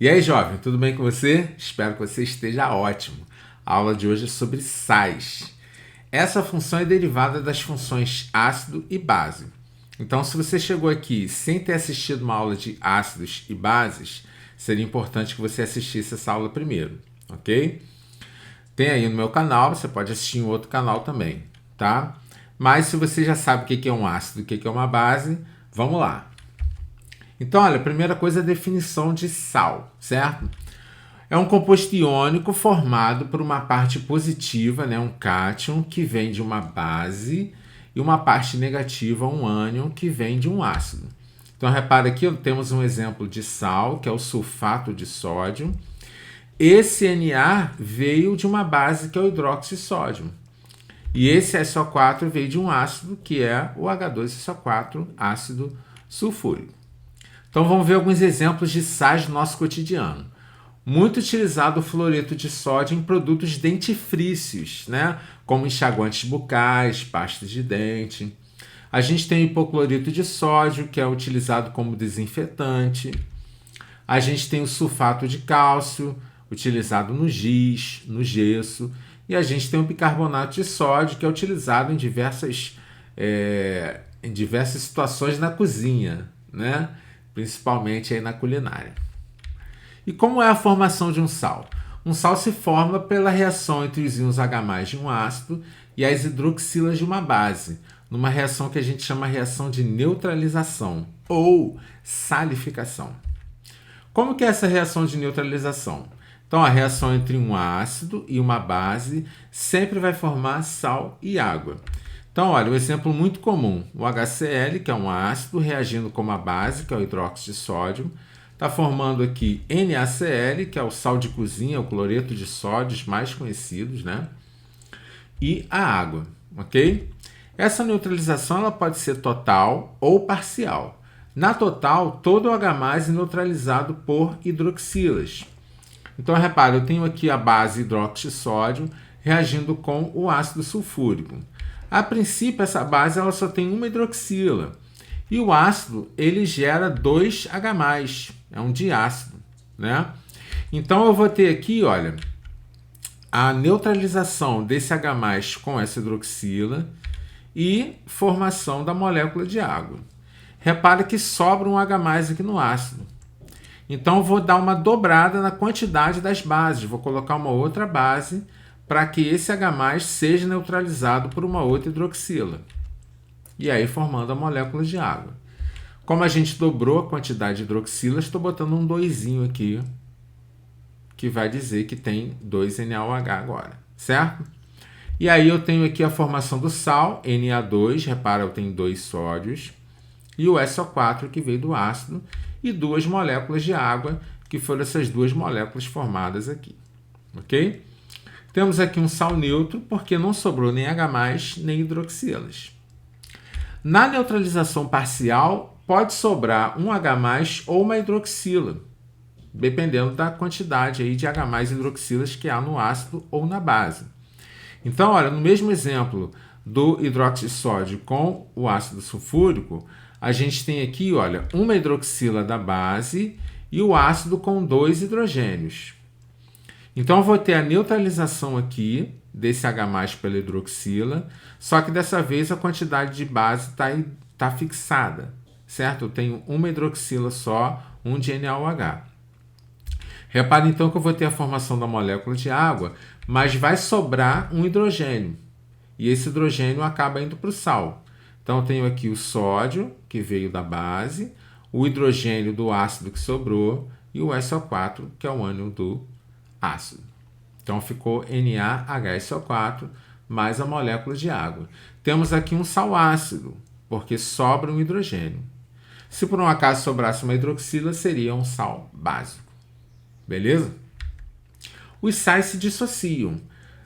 E aí, jovem, tudo bem com você? Espero que você esteja ótimo. A aula de hoje é sobre sais. Essa função é derivada das funções ácido e base. Então, se você chegou aqui sem ter assistido uma aula de ácidos e bases, seria importante que você assistisse essa aula primeiro, ok? Tem aí no meu canal, você pode assistir em outro canal também, tá? Mas se você já sabe o que é um ácido e o que é uma base, vamos lá. Então, olha, a primeira coisa é a definição de sal, certo? É um composto iônico formado por uma parte positiva, né, um cátion, que vem de uma base, e uma parte negativa, um ânion, que vem de um ácido. Então, repara aqui, temos um exemplo de sal, que é o sulfato de sódio. Esse Na veio de uma base, que é o hidróxido de sódio. E esse SO4 veio de um ácido, que é o H2SO4, ácido sulfúrico. Então vamos ver alguns exemplos de sais do nosso cotidiano. Muito utilizado o fluoreto de sódio em produtos dentifrícios, né? Como enxaguantes bucais, pastas de dente. A gente tem o hipoclorito de sódio, que é utilizado como desinfetante. A gente tem o sulfato de cálcio, utilizado no giz, no gesso. E a gente tem o bicarbonato de sódio, que é utilizado em diversas situações na cozinha, né? Principalmente aí na culinária. E como é a formação de um sal? Um sal se forma pela reação entre os íons H+ de um ácido e as hidroxilas de uma base, numa reação que a gente chama reação de neutralização ou salificação. Como que é essa reação de neutralização? Então, a reação entre um ácido e uma base sempre vai formar sal e água. Então, olha, um exemplo muito comum, o HCl, que é um ácido, reagindo com uma base, que é o hidróxido de sódio, está formando aqui NaCl, que é o sal de cozinha, o cloreto de sódio, os mais conhecidos, né? E a água, ok? Essa neutralização ela pode ser total ou parcial. Na total, todo o H+ é neutralizado por hidroxilas. Então, repare, eu tenho aqui a base hidróxido de sódio reagindo com o ácido sulfúrico. A princípio, essa base ela só tem uma hidroxila. E o ácido, ele gera 2H+, é um diácido, né? Então, eu vou ter aqui, olha, a neutralização desse H+ com essa hidroxila e formação da molécula de água. Repara que sobra um H+ aqui no ácido. Então, eu vou dar uma dobrada na quantidade das bases. Vou colocar uma outra base para que esse H+ seja neutralizado por uma outra hidroxila. E aí formando a molécula de água. Como a gente dobrou a quantidade de hidroxilas, estou botando um 2 aqui, que vai dizer que tem 2NaOH agora, certo? E aí eu tenho aqui a formação do sal, Na2, repara, eu tenho 2 sódios, e o SO4 que veio do ácido, e 2 moléculas de água, que foram essas 2 moléculas formadas aqui, ok? Temos aqui um sal neutro, porque não sobrou nem H+, nem hidroxilas. Na neutralização parcial, pode sobrar um H+ ou uma hidroxila, dependendo da quantidade aí de H+ e hidroxilas que há no ácido ou na base. Então, olha, no mesmo exemplo do hidróxido de sódio com o ácido sulfúrico, a gente tem aqui, olha, uma hidroxila da base e o ácido com 2 hidrogênios. Então, eu vou ter a neutralização aqui desse H+ pela hidroxila, só que dessa vez a quantidade de base está fixada, certo? Eu tenho uma hidroxila só, um de NaOH. Repare então que eu vou ter a formação da molécula de água, mas vai sobrar um hidrogênio. E esse hidrogênio acaba indo para o sal. Então, eu tenho aqui o sódio, que veio da base, o hidrogênio do ácido que sobrou e o SO4, que é o ânion do ácido. Então, ficou NaHSO4 mais a molécula de água. Temos aqui um sal ácido, porque sobra um hidrogênio. Se por um acaso sobrasse uma hidroxila, seria um sal básico. Beleza? Os sais se dissociam.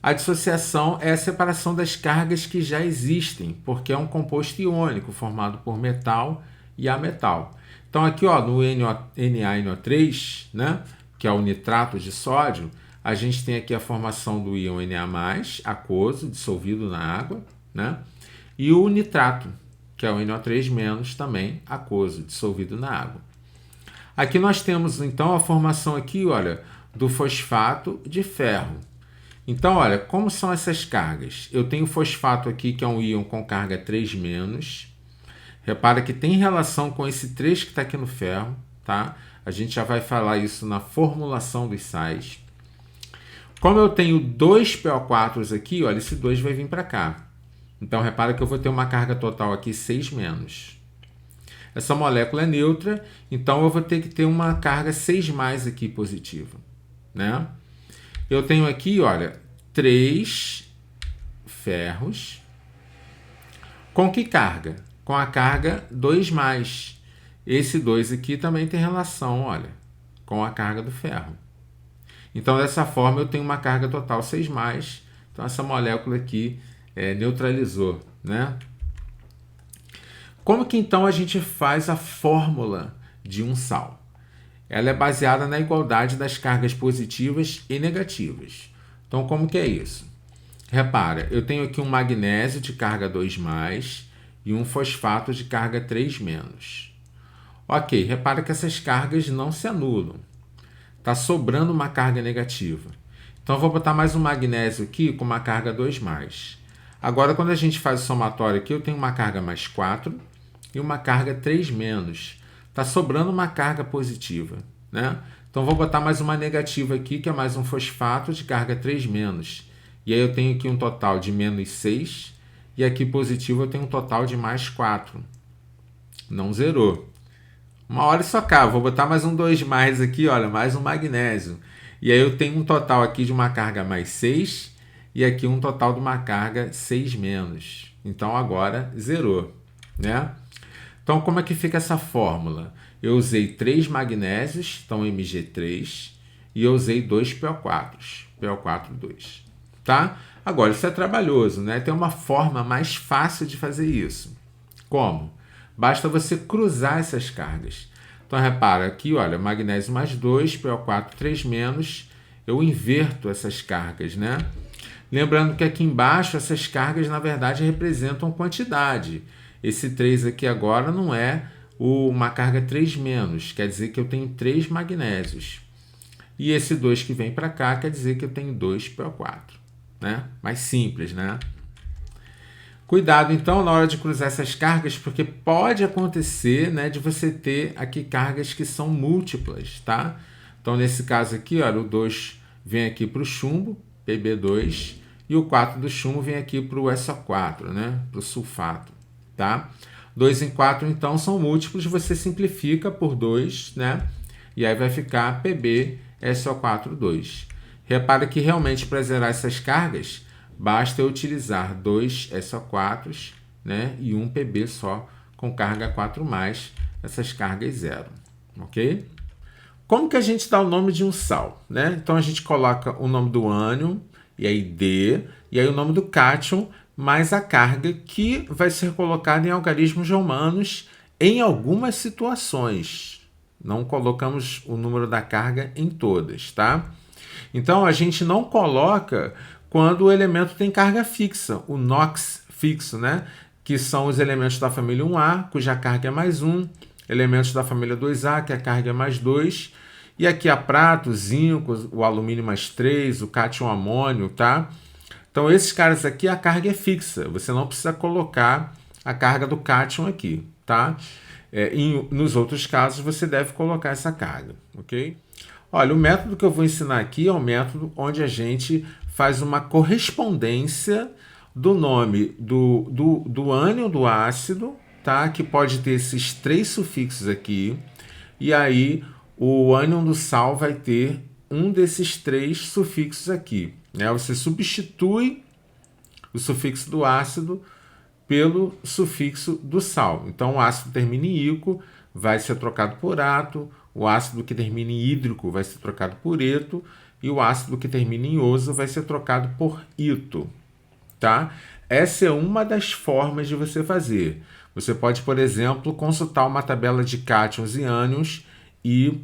A dissociação é a separação das cargas que já existem, porque é um composto iônico formado por metal e ametal. Então, aqui ó, no NaNO3, né, que é o nitrato de sódio, a gente tem aqui a formação do íon Na+, aquoso, dissolvido na água, né, e o nitrato, que é o NO3-, também aquoso, dissolvido na água. Aqui nós temos, então, a formação aqui, olha, do fosfato de ferro. Então, olha, como são essas cargas? Eu tenho fosfato aqui, que é um íon com carga 3-. Repara que tem relação com esse 3 que está aqui no ferro, tá? A gente já vai falar isso na formulação dos sais. Como eu tenho 2 PO4 aqui, olha, esse 2 vai vir para cá. Então, repara que eu vou ter uma carga total aqui 6-. Essa molécula é neutra, então eu vou ter que ter uma carga 6+ aqui positiva, né? Eu tenho aqui, olha, 3 ferros. Com que carga? Com a carga 2+. Esse 2 aqui também tem relação, olha, com a carga do ferro. Então, dessa forma, eu tenho uma carga total 6+. Então, essa molécula aqui neutralizou, né? Como que, então, a gente faz a fórmula de um sal? Ela é baseada na igualdade das cargas positivas e negativas. Então, como que é isso? Repara, eu tenho aqui um magnésio de carga 2+, e um fosfato de carga 3-. Ok, repara que essas cargas não se anulam. Está sobrando uma carga negativa. Então, eu vou botar mais um magnésio aqui com uma carga 2+. Agora, quando a gente faz o somatório aqui, eu tenho uma carga mais 4 e uma carga 3-. Está sobrando uma carga positiva, né? Então, vou botar mais uma negativa aqui, que é mais um fosfato de carga 3-. E aí eu tenho aqui um total de -6. E aqui positivo eu tenho um total de +4. Não zerou. Uma hora isso acaba. Vou botar mais um 2+ aqui, olha, mais um magnésio. E aí eu tenho um total aqui de uma carga +6 e aqui um total de uma carga 6-. Então agora zerou, né? Então como é que fica essa fórmula? Eu usei 3 magnésios, então Mg3, e eu usei 2 PO4, PO4,2, tá? Agora isso é trabalhoso, né? Tem uma forma mais fácil de fazer isso. Como? Basta você cruzar essas cargas. Então, repara aqui, olha, magnésio mais 2, PO4 3-, eu inverto essas cargas, né? Lembrando que aqui embaixo essas cargas, na verdade, representam quantidade. Esse 3 aqui agora não é uma carga 3-, quer dizer que eu tenho 3 magnésios. E esse 2 que vem para cá quer dizer que eu tenho 2 PO4, né? Mais simples, né? Cuidado, então, na hora de cruzar essas cargas, porque pode acontecer, né, de você ter aqui cargas que são múltiplas, tá? Então, nesse caso aqui, olha, o 2 vem aqui para o chumbo, Pb2, e o 4 do chumbo vem aqui para o SO4, né, para o sulfato, tá? 2 em 4, então, são múltiplos, você simplifica por 2, né? E aí vai ficar PbSO4,2. Repara que, realmente, para zerar essas cargas, basta eu utilizar 2 SO4s, né, e um Pb só com carga 4+, essas cargas zero, ok? Como que a gente dá o nome de um sal, né? Então a gente coloca o nome do ânion, e aí D, e aí o nome do cátion, mais a carga que vai ser colocada em algarismos romanos em algumas situações. Não colocamos o número da carga em todas, tá? Então a gente não coloca quando o elemento tem carga fixa, o NOx fixo, né? Que são os elementos da família 1A, cuja carga é +1, elementos da família 2A, que a carga é +2, e aqui a prata, o zinco, o alumínio +3, o cátion amônio, tá? Então esses caras aqui, a carga é fixa, você não precisa colocar a carga do cátion aqui, tá? Nos outros casos você deve colocar essa carga, ok? Olha, o método que eu vou ensinar aqui é um método onde a gente faz uma correspondência do nome do ânion do ácido, tá? Que pode ter esses 3 sufixos aqui, e aí o ânion do sal vai ter um desses 3 sufixos aqui, né? Você substitui o sufixo do ácido pelo sufixo do sal. Então, o ácido termina em ico, vai ser trocado por ato, o ácido que termina em hídrico vai ser trocado por eto, e o ácido que termina em oso vai ser trocado por ito, tá? Essa é uma das formas de você fazer. Você pode, por exemplo, consultar uma tabela de cátions e ânions e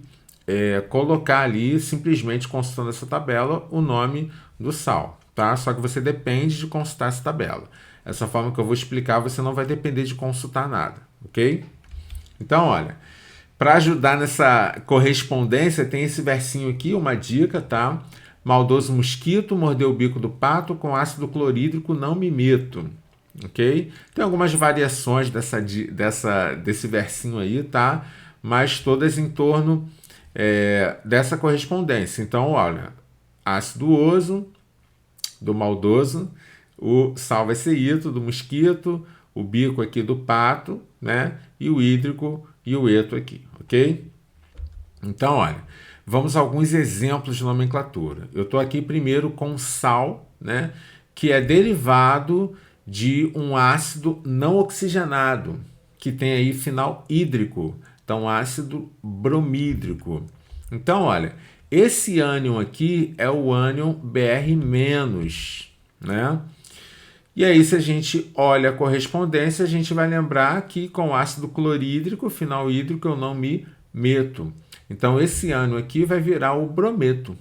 colocar ali, simplesmente consultando essa tabela, o nome do sal, tá? Só que você depende de consultar essa tabela. Essa forma que eu vou explicar, você não vai depender de consultar nada, ok? Então, olha, Para ajudar nessa correspondência, tem esse versinho aqui, uma dica, tá? Maldoso mosquito mordeu o bico do pato, com ácido clorídrico não me meto. Ok? Tem algumas variações desse versinho aí, tá? Mas todas em torno dessa correspondência. Então, olha, ácido oso do maldoso, o sal vai ser ito do mosquito, o bico aqui do pato, né? E o hídrico e o eto aqui, ok? Então, olha, vamos a alguns exemplos de nomenclatura. Eu estou aqui primeiro com sal, né? Que é derivado de um ácido não oxigenado, que tem aí final hídrico, então ácido bromídrico. Então, olha, esse ânion aqui é o ânion Br-, né? E aí, se a gente olha a correspondência, a gente vai lembrar que com ácido clorídrico, final hídrico, eu não me meto. Então, esse ânion aqui vai virar o brometo.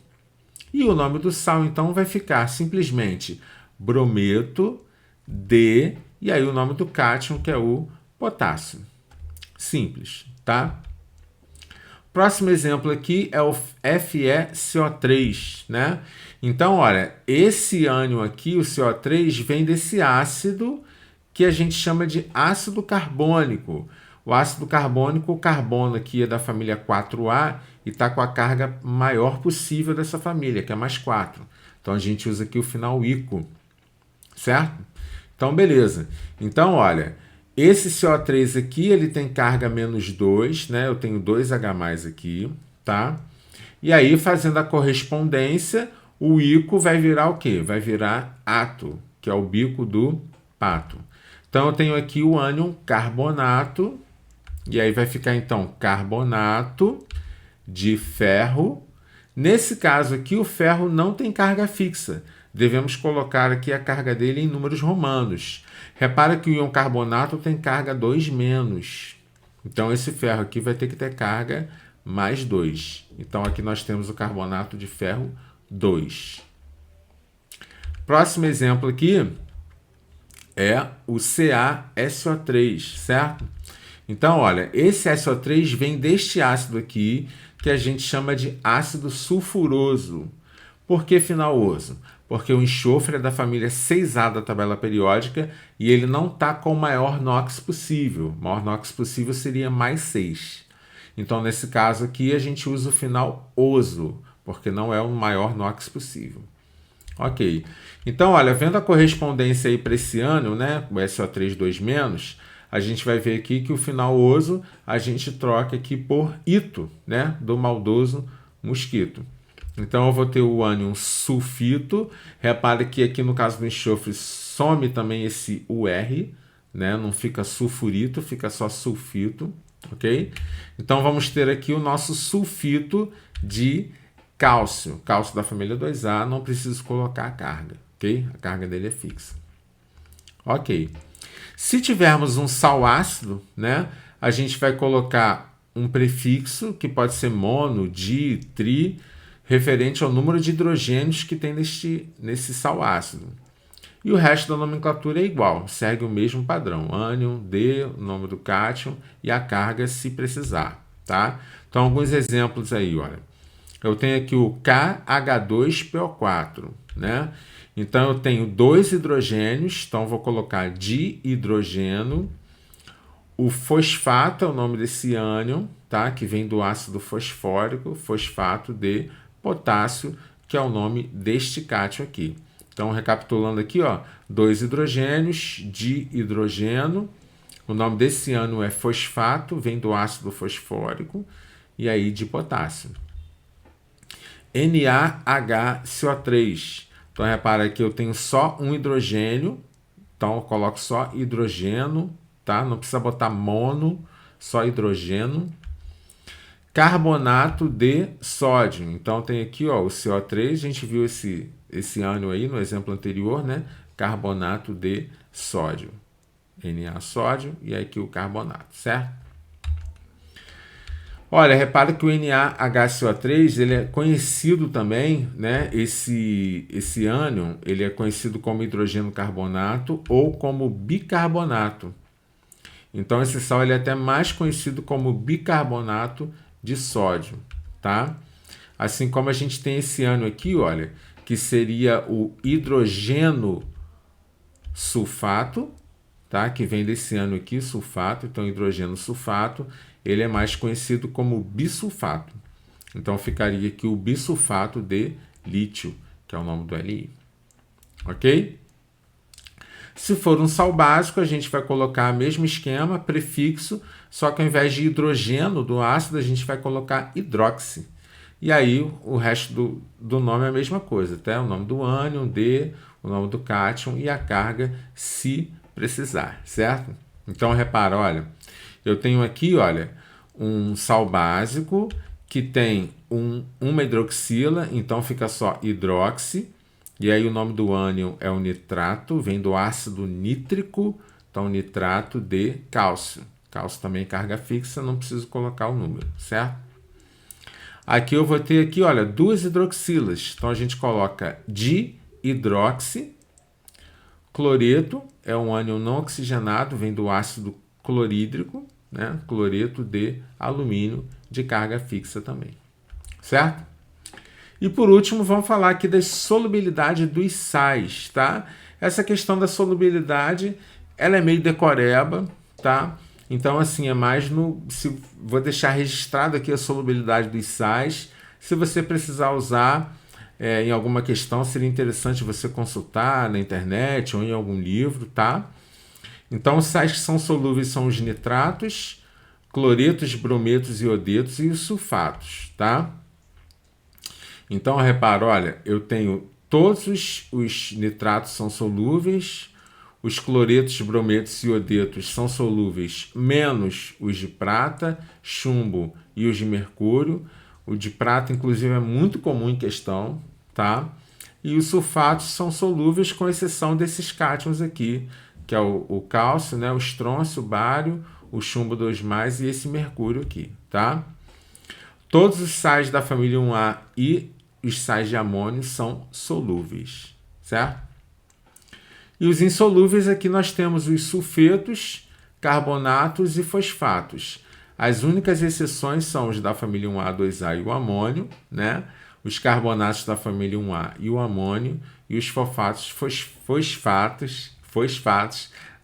E o nome do sal, então, vai ficar simplesmente brometo de, e aí o nome do cátion, que é o potássio. Simples, tá? Próximo exemplo aqui é o FeCO3, né? Então, olha, esse ânion aqui, o CO3, vem desse ácido que a gente chama de ácido carbônico. O ácido carbônico, o carbono aqui é da família 4A e está com a carga maior possível dessa família, que é mais 4. Então, a gente usa aqui o final ico, certo? Então, beleza. Então, olha, esse CO3 aqui, ele tem carga -2, né? Eu tenho 2H+ aqui, tá? E aí, fazendo a correspondência, o ico vai virar o quê? Vai virar ato, que é o bico do pato. Então, eu tenho aqui o ânion carbonato, e aí vai ficar, então, carbonato de ferro. Nesse caso aqui, o ferro não tem carga fixa. Devemos colocar aqui a carga dele em números romanos. Repara que o íon carbonato tem carga 2-. Então, esse ferro aqui vai ter que ter carga mais 2. Então, aqui nós temos o carbonato de ferro 2. Próximo exemplo aqui é o CaSO3, certo? Então, olha, esse SO3 vem deste ácido aqui, que a gente chama de ácido sulfuroso. Por que final oso? Porque o enxofre é da família 6A da tabela periódica e ele não está com o maior NOx possível. O maior NOx possível seria +6. Então, nesse caso aqui, a gente usa o final oso, porque não é o maior NOx possível. Ok. Então, olha, vendo a correspondência aí para esse ânion, né, o SO3 2-, a gente vai ver aqui que o final oso a gente troca aqui por ito, né, do maldoso mosquito. Então, eu vou ter o ânion sulfito. Repare que aqui no caso do enxofre some também esse UR, né? Não fica sulfurito, fica só sulfito, ok? Então, vamos ter aqui o nosso sulfito de cálcio. Cálcio da família 2A, não preciso colocar a carga, ok? A carga dele é fixa. Ok. Se tivermos um sal ácido, né? A gente vai colocar um prefixo, que pode ser mono, di, tri, referente ao número de hidrogênios que tem nesse sal ácido. E o resto da nomenclatura é igual, segue o mesmo padrão. Ânion, D, o nome do cátion e a carga se precisar, tá? Então, alguns exemplos aí, olha. Eu tenho aqui o KH2PO4, né? Então, eu tenho 2 hidrogênios, então vou colocar dihidrogênio. O fosfato é o nome desse ânion, tá? Que vem do ácido fosfórico, fosfato de potássio, que é o nome deste cátion aqui. Então, recapitulando aqui, ó, 2 hidrogênios, dihidrogênio. O nome desse ânion é fosfato, vem do ácido fosfórico, e aí de potássio. NaHCO3. Então, repara que eu tenho só um hidrogênio, então eu coloco só hidrogênio, tá? Não precisa botar mono, só hidrogênio. Carbonato de sódio. Então, tem aqui, ó, o CO3, a gente viu esse ânion aí no exemplo anterior, né? Carbonato de sódio. Na sódio e aqui o carbonato, certo? Olha, repara que o NaHCO3, ele é conhecido também, né? Esse ânion, ele é conhecido como hidrogênio carbonato ou como bicarbonato. Então esse sal ele é até mais conhecido como bicarbonato de sódio, tá? Assim como a gente tem esse ânion aqui, olha, que seria o hidrogeno sulfato, tá? Que vem desse ânion aqui, sulfato. Então hidrogeno sulfato, ele é mais conhecido como bisulfato. Então ficaria aqui o bisulfato de lítio, que é o nome do Li. Ok? Se for um sal básico, a gente vai colocar o mesmo esquema, prefixo, só que ao invés de hidrogeno do ácido, a gente vai colocar hidróxi. E aí o resto do nome é a mesma coisa, tá? O nome do ânion, o nome do cátion e a carga, se precisar, certo? Então repara, olha, eu tenho aqui, olha, um sal básico que tem uma hidroxila, então fica só hidroxi. E aí o nome do ânion é o nitrato, vem do ácido nítrico, então nitrato de cálcio. Cálcio também é carga fixa, não preciso colocar o número, certo? Aqui eu vou ter aqui, olha, duas hidroxilas. Então a gente coloca dihidroxi. Cloreto é um ânion não oxigenado, vem do ácido clorídrico, né? Cloreto de alumínio de carga fixa também, certo? E por último, vamos falar aqui da solubilidade dos sais, tá? Essa questão da solubilidade, ela é meio decoreba, tá? Então, assim, é mais vou deixar registrado aqui a solubilidade dos sais. Se você precisar usar em alguma questão, seria interessante você consultar na internet ou em algum livro, tá? Então, os sais que são solúveis são os nitratos, cloretos, brometos, iodetos e os sulfatos, tá? Então, repara, olha, eu tenho todos os nitratos são solúveis, os cloretos, brometos e iodetos são solúveis, menos os de prata, chumbo e os de mercúrio. O de prata, inclusive, é muito comum em questão, tá? E os sulfatos são solúveis, com exceção desses cátions aqui, que é o cálcio, né? O estrôncio, o bário, o chumbo 2+, e esse mercúrio aqui, tá? Todos os sais da família 1A e os sais de amônio são solúveis, certo? E os insolúveis aqui nós temos os sulfetos, carbonatos e fosfatos. As únicas exceções são os da família 1A, 2A e o amônio, né? Os carbonatos da família 1A e o amônio, e os fosfatos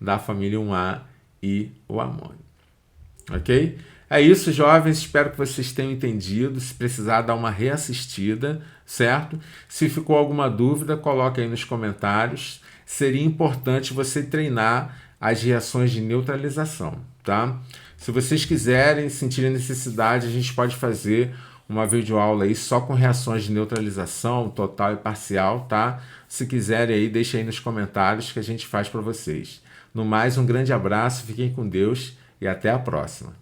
da família 1A e o amônio. Ok? É isso, jovens. Espero que vocês tenham entendido. Se precisar, dar uma reassistida, certo? Se ficou alguma dúvida, coloque aí nos comentários. Seria importante você treinar as reações de neutralização, tá? Se vocês quiserem, sentirem necessidade, a gente pode fazer uma videoaula aí só com reações de neutralização, total e parcial, tá? Se quiserem aí, deixa aí nos comentários que a gente faz para vocês. No mais, um grande abraço, fiquem com Deus e até a próxima.